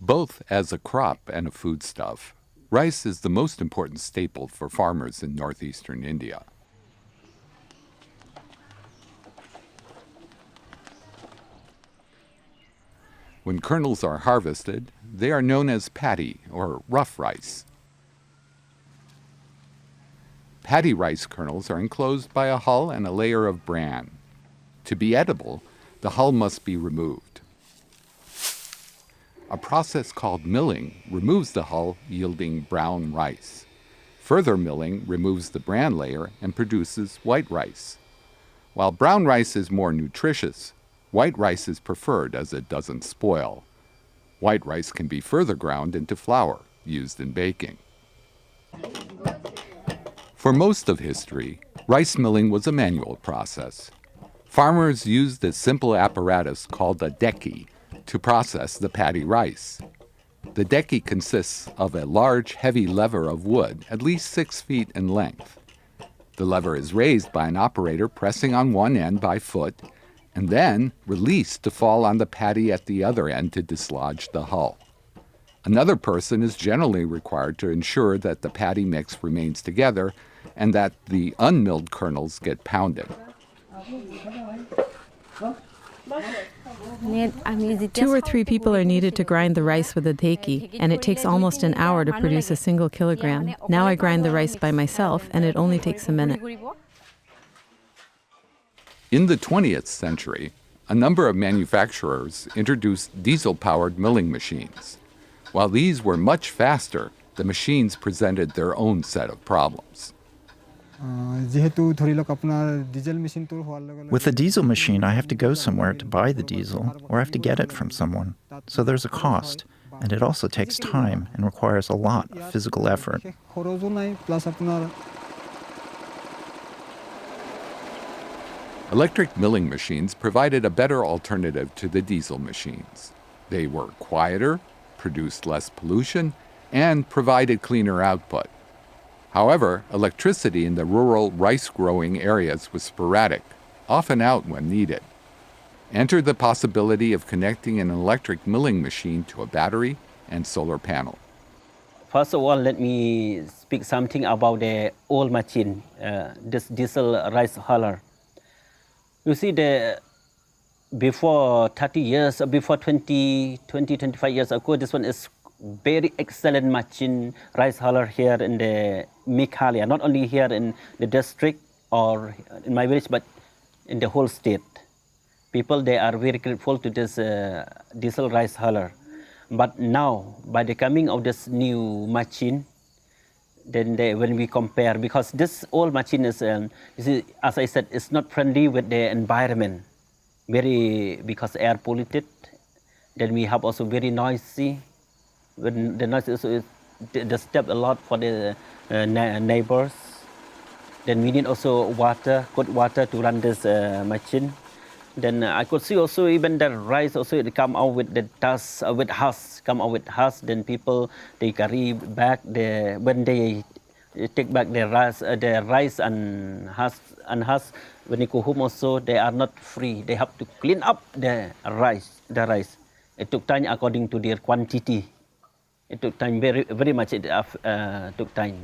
Both as a crop and a foodstuff, rice is the most important staple for farmers in northeastern India. When kernels are harvested, they are known as paddy or rough rice. Paddy rice kernels are enclosed by a hull and a layer of bran. To be edible, the hull must be removed. A process called milling removes the hull, yielding brown rice. Further milling removes the bran layer and produces white rice. While brown rice is more nutritious, white rice is preferred as it doesn't spoil. White rice can be further ground into flour, used in baking. For most of history, rice milling was a manual process. Farmers used a simple apparatus called a dekki to process the paddy rice. The dekki consists of a large, heavy lever of wood, at least 6 feet in length. The lever is raised by an operator pressing on one end by foot, and then released to fall on the paddy at the other end to dislodge the hull. Another person is generally required to ensure that the paddy mix remains together and that the unmilled kernels get pounded. 2 or 3 people are needed to grind the rice with a dekki, and it takes almost an hour to produce a single kilogram. Now I grind the rice by myself, and it only takes a minute. In the 20th century, a number of manufacturers introduced diesel-powered milling machines. While these were much faster, the machines presented their own set of problems. With the diesel machine, I have to go somewhere to buy the diesel, or I have to get it from someone. So there's a cost, and it also takes time and requires a lot of physical effort. Electric milling machines provided a better alternative to the diesel machines. They were quieter, produced less pollution, and provided cleaner output. However, electricity in the rural rice-growing areas was sporadic, often out when needed. Enter the possibility of connecting an electric milling machine to a battery and solar panel. First of all, let me speak something about the old machine, this diesel rice huller. You see, before 30 years, before 25 years ago, this one is very excellent machine, rice huller here in the Meghalaya, not only here in the district or in my village, but in the whole state. People, they are very grateful to this diesel rice huller. But now, by the coming of this new machine, then when we compare, because this old machine is, you see, as I said, it's not friendly with the environment, because air polluted. Then we have also very noisy. When the noise is disturb a lot for the neighbors. Then we need also water, good water to run this machine. Then I could see also even the rice also it come out with the dust, with husk, come out with husk. Then people they carry back when they take back the rice and husk. When they go home also they are not free. They have to clean up the rice. It took time according to their quantity. It took time very much. It took time.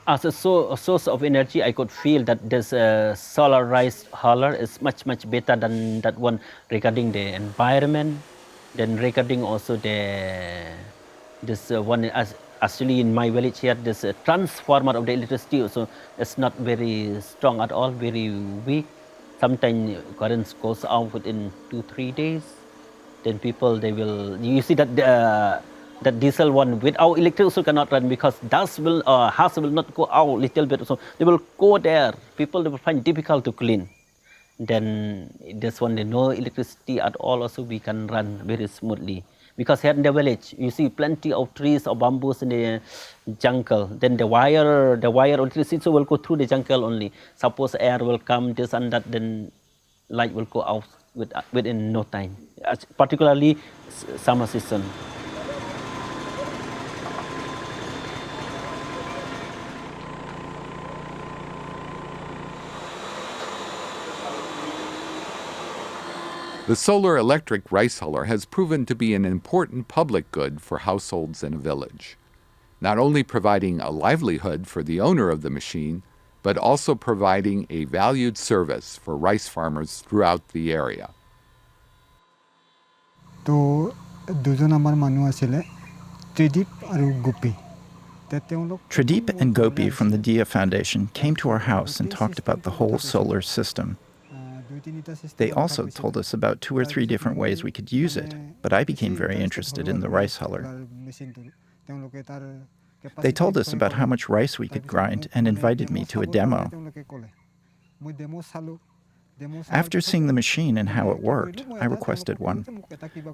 As a source of energy, I could feel that this solar rice huller is much better than that one regarding the environment. Then regarding also this one actually in my village here, this transformer of the electricity also is not very strong at all, very weak. Sometimes current goes out within 2-3 days. Then people you see that that diesel one without electric also cannot run because dust will husk will not go out little bit. So they will go there. People they will find difficult to clean. Then this one, no electricity at all. Also we can run very smoothly because here in the village you see plenty of trees or bamboos in the jungle. Then the wire electricity will go through the jungle only. Suppose air will come this and that, then light will go out within no time. Particularly summer season. The solar electric rice huller has proven to be an important public good for households in a village, not only providing a livelihood for the owner of the machine, but also providing a valued service for rice farmers throughout the area. তো দুজন আমাৰ মানুহ আছিলে ত্ৰিদীপ আৰু Gopi Tradeep and Gopi from the Dia Foundation came to our house and talked about the whole solar system. They also told us about 2 or 3 different ways we could use it, but I became very interested in the rice huller. They told us about how much rice we could grind and invited me to a demo. After seeing the machine and how it worked, I requested one.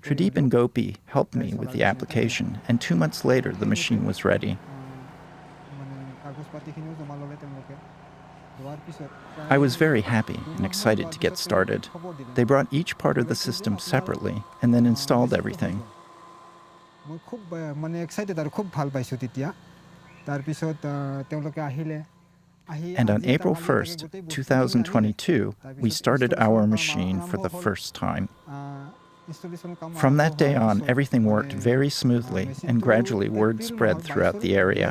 Tradeep and Gopi helped me with the application, and 2 months later the machine was ready. I was very happy and excited to get started. They brought each part of the system separately and then installed everything. And on April 1st, 2022, we started our machine for the first time. From that day on, everything worked very smoothly, and gradually word spread throughout the area.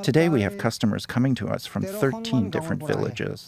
Today we have customers coming to us from 13 different villages.